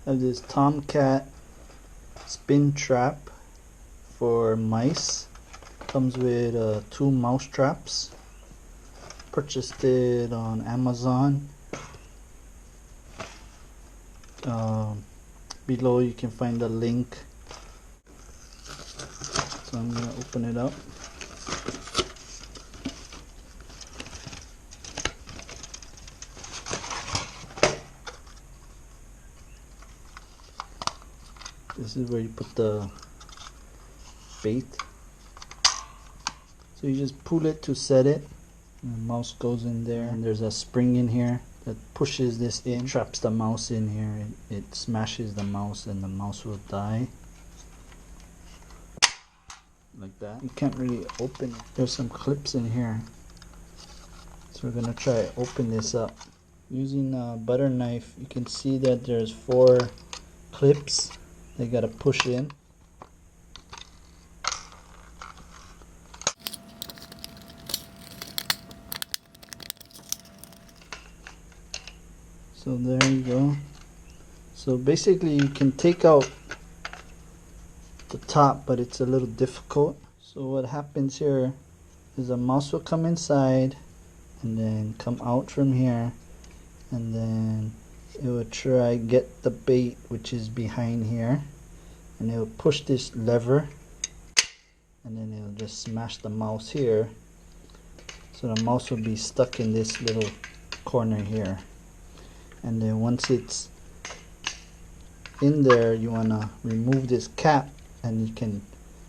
I have this TomCat Spin trap for mice. Comes with 2 mouse traps. Purchased it on Amazon. Below you can find the link. So I'm going to open it up. This is where you put the bait. So you just pull it to set it. And the mouse goes in there, and there's a spring in here that pushes this in, traps the mouse in here. It smashes the mouse and the mouse will die. Like that. You can't really open it. There's some clips in here. So we're gonna try open this up. Using a butter knife, you can see that there's 4 clips they gotta push in. So there you go. So basically you can take out the top, but it's a little difficult. So what happens here is a mouse will come inside and then come out from here, and then it will try get the bait, which is behind here, and it will push this lever, and then it'll just smash the mouse here. So the mouse will be stuck in this little corner here. And then once it's in there, you want to remove this cap, and you can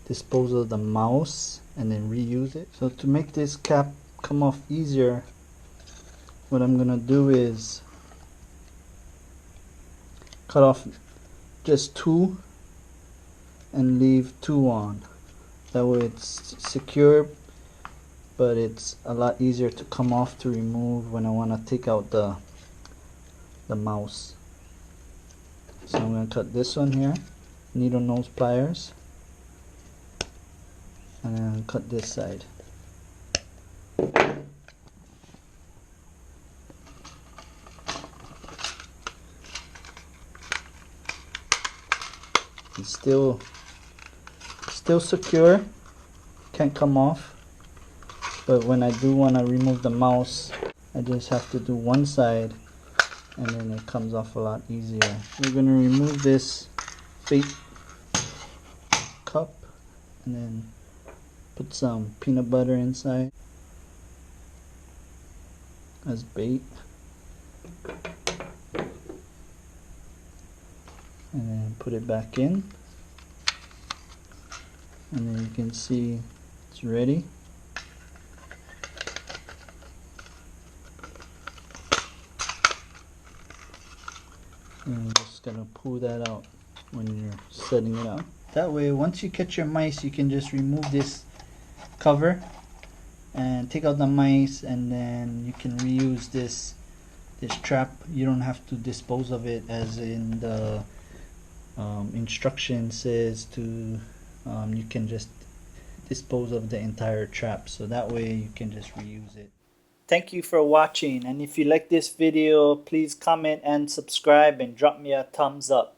dispose of the mouse and then reuse it. So to make this cap come off easier, what I'm gonna do is cut off just 2 and leave 2 on. That way it's secure, but it's a lot easier to come off to remove when I want to take out the mouse. So I'm going to cut this one here, needle nose pliers, and then cut this side. It's still secure, can't come off, but when I do want to remove the mouse, I just have to do one side, and then it comes off a lot easier. We're going to remove this bait cup and then put some peanut butter inside as bait, and then put it back in, and then you can see it's ready. And you're just gonna pull that out when you're setting it up. That way, once you catch your mice, you can just remove this cover and take out the mice, and then you can reuse this trap. You don't have to dispose of it as in the instruction says to. You can just dispose of the entire trap, so that way you can just reuse it. Thank you for watching, and if you like this video, please comment and subscribe and drop me a thumbs up.